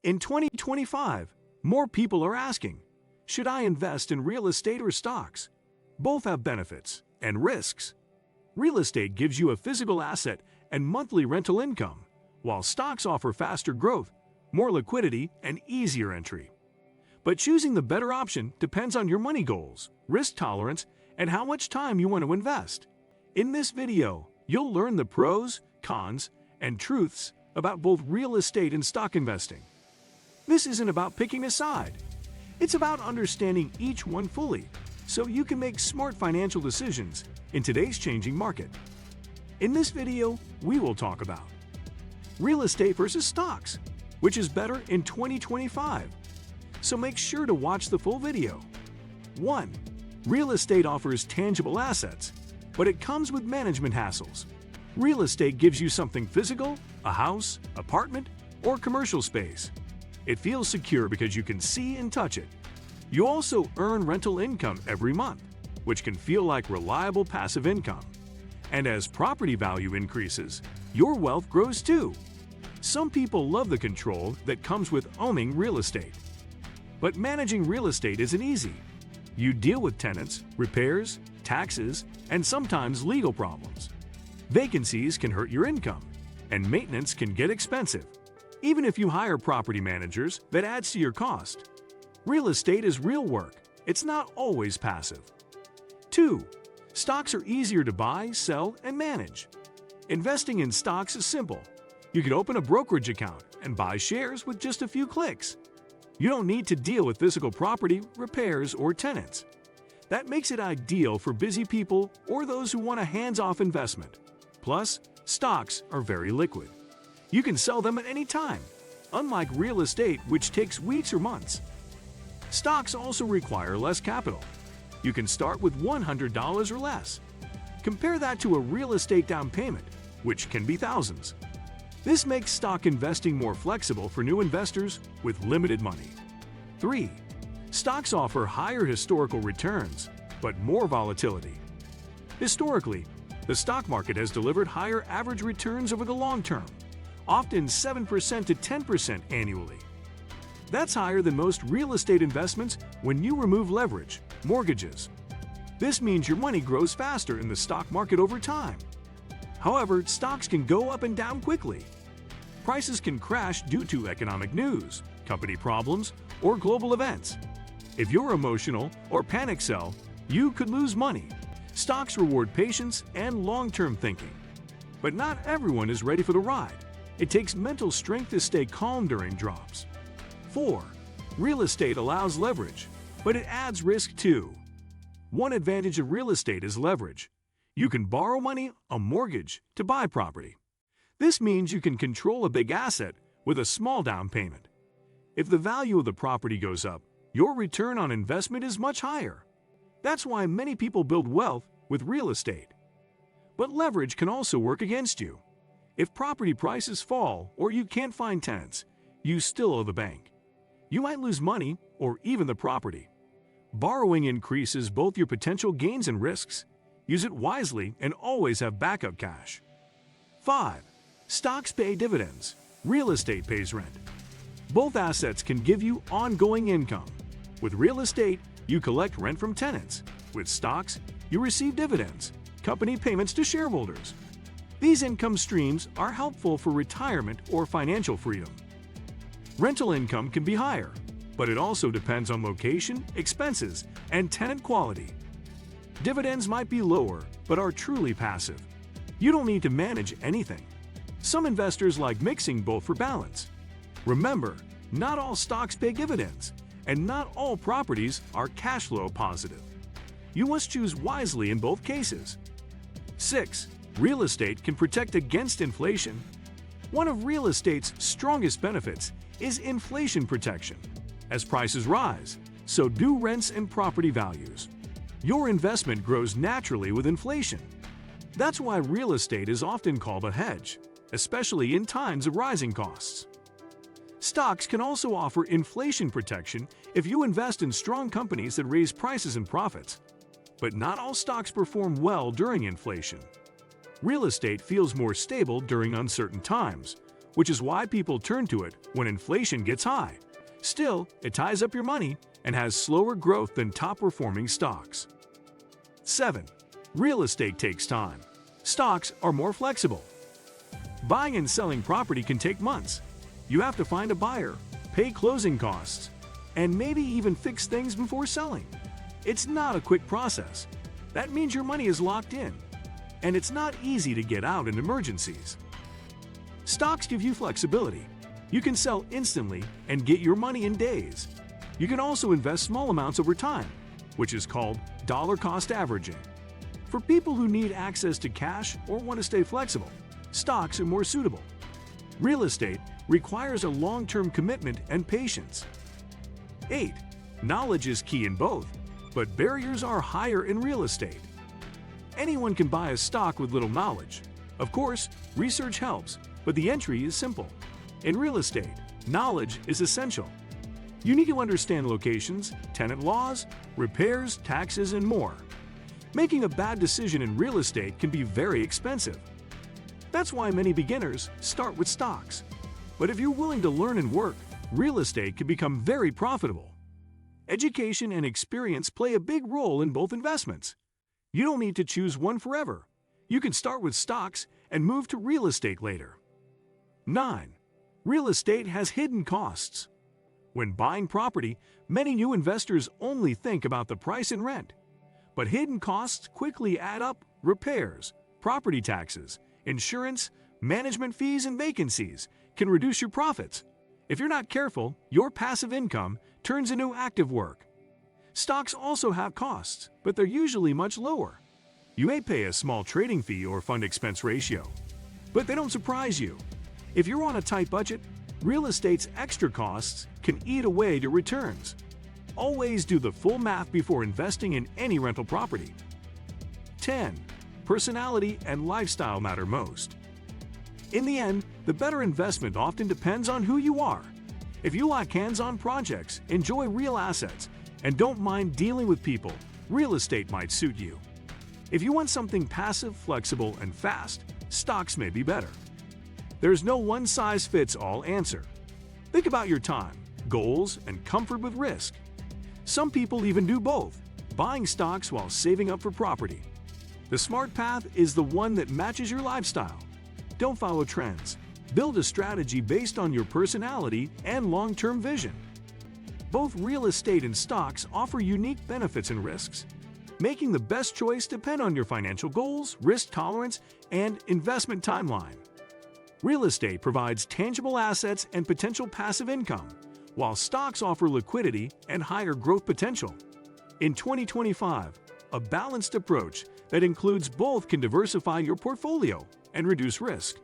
In 2025, more people are asking, should I invest in real estate or stocks? Both have benefits and risks. Real estate gives you a physical asset and monthly rental income, while stocks offer faster growth, more liquidity, and easier entry. But choosing the better option depends on your money goals, risk tolerance, and how much time you want to invest. In this video, you'll learn the pros, cons, and truths about both real estate and stock investing. This isn't about picking a side. It's about understanding each one fully, so you can make smart financial decisions in today's changing market. In this video, we will talk about real estate versus stocks, which is better in 2025. So make sure to watch the full video. 1. Real estate offers tangible assets, but it comes with management hassles. Real estate gives you something physical, a house, apartment, or commercial space. It feels secure because you can see and touch it. You also earn rental income every month, which can feel like reliable passive income. And as property value increases, your wealth grows too. Some people love the control that comes with owning real estate. But managing real estate isn't easy. You deal with tenants, repairs, taxes, and sometimes legal problems. Vacancies can hurt your income, and maintenance can get expensive. Even if you hire property managers, that adds to your cost. Real estate is real work. It's not always passive. 2. Stocks are easier to buy, sell, and manage. Investing in stocks is simple. You can open a brokerage account and buy shares with just a few clicks. You don't need to deal with physical property, repairs, or tenants. That makes it ideal for busy people or those who want a hands-off investment. Plus, stocks are very liquid. You can sell them at any time, unlike real estate, which takes weeks or months. Stocks also require less capital. You can start with $100 or less. Compare that to a real estate down payment, which can be thousands. This makes stock investing more flexible for new investors with limited money. 3. Stocks offer higher historical returns, but more volatility. Historically, the stock market has delivered higher average returns over the long term, often 7% to 10% annually. That's higher than most real estate investments when you remove leverage, mortgages. This means your money grows faster in the stock market over time. However, stocks can go up and down quickly. Prices can crash due to economic news, company problems, or global events. If you're emotional or panic sell, you could lose money. Stocks reward patience and long-term thinking. But not everyone is ready for the ride. It takes mental strength to stay calm during drops. 4. Real estate allows leverage, but it adds risk too. One advantage of real estate is leverage. You can borrow money, a mortgage, to buy property. This means you can control a big asset with a small down payment. If the value of the property goes up, your return on investment is much higher. That's why many people build wealth with real estate. But leverage can also work against you. If property prices fall or you can't find tenants, you still owe the bank. You might lose money or even the property. Borrowing increases both your potential gains and risks. Use it wisely and always have backup cash. 5. Stocks pay dividends. Real estate pays rent. Both assets can give you ongoing income. With real estate, you collect rent from tenants. With stocks, you receive dividends, company payments to shareholders. These income streams are helpful for retirement or financial freedom. Rental income can be higher, but it also depends on location, expenses, and tenant quality. Dividends might be lower, but are truly passive. You don't need to manage anything. Some investors like mixing both for balance. Remember, not all stocks pay dividends, and not all properties are cash flow positive. You must choose wisely in both cases. 6. Real estate can protect against inflation. One of real estate's strongest benefits is inflation protection. As prices rise, so do rents and property values. Your investment grows naturally with inflation. That's why real estate is often called a hedge, especially in times of rising costs. Stocks can also offer inflation protection if you invest in strong companies that raise prices and profits. But not all stocks perform well during inflation. Real estate feels more stable during uncertain times, which is why people turn to it when inflation gets high. Still, it ties up your money and has slower growth than top-performing stocks. 7. Real estate takes time. Stocks are more flexible. Buying and selling property can take months. You have to find a buyer, pay closing costs, and maybe even fix things before selling. It's not a quick process. That means your money is locked in, and it's not easy to get out in emergencies. Stocks give you flexibility. You can sell instantly and get your money in days. You can also invest small amounts over time, which is called dollar cost averaging. For people who need access to cash or want to stay flexible, stocks are more suitable. Real estate requires a long-term commitment and patience. 8. Knowledge is key in both, but barriers are higher in real estate. Anyone can buy a stock with little knowledge. Of course, research helps, but the entry is simple. In real estate, knowledge is essential. You need to understand locations, tenant laws, repairs, taxes, and more. Making a bad decision in real estate can be very expensive. That's why many beginners start with stocks. But if you're willing to learn and work, real estate can become very profitable. Education and experience play a big role in both investments. You don't need to choose one forever. You can start with stocks and move to real estate later. 9. Real estate has hidden costs. When buying property, many new investors only think about the price and rent. But hidden costs quickly add up: repairs, property taxes, insurance, management fees, and vacancies can reduce your profits. If you're not careful, your passive income turns into active work. Stocks also have costs, but they're usually much lower. You may pay a small trading fee or fund expense ratio, but they don't surprise you. If you're on a tight budget, real estate's extra costs can eat away to returns. Always do the full math before investing in any rental property. 10. Personality and lifestyle matter most. In the end, the better investment often depends on who you are. If you like hands-on projects, enjoy real assets, and don't mind dealing with people, real estate might suit you. If you want something passive, flexible, and fast, stocks may be better. There's no one-size-fits-all answer. Think about your time, goals, and comfort with risk. Some people even do both, buying stocks while saving up for property. The smart path is the one that matches your lifestyle. Don't follow trends. Build a strategy based on your personality and long-term vision. Both real estate and stocks offer unique benefits and risks. Making the best choice depends on your financial goals, risk tolerance, and investment timeline. Real estate provides tangible assets and potential passive income, while stocks offer liquidity and higher growth potential. In 2025, a balanced approach that includes both can diversify your portfolio and reduce risk.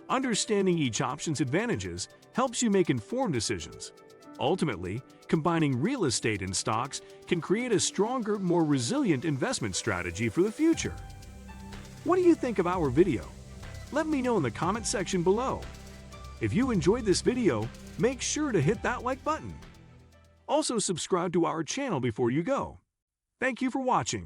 Understanding each option's advantages helps you make informed decisions. Ultimately, combining real estate and stocks can create a stronger, more resilient investment strategy for the future. What do you think of our video? Let me know in the comment section below. If you enjoyed this video, make sure to hit that like button. Also subscribe to our channel before you go. Thank you for watching.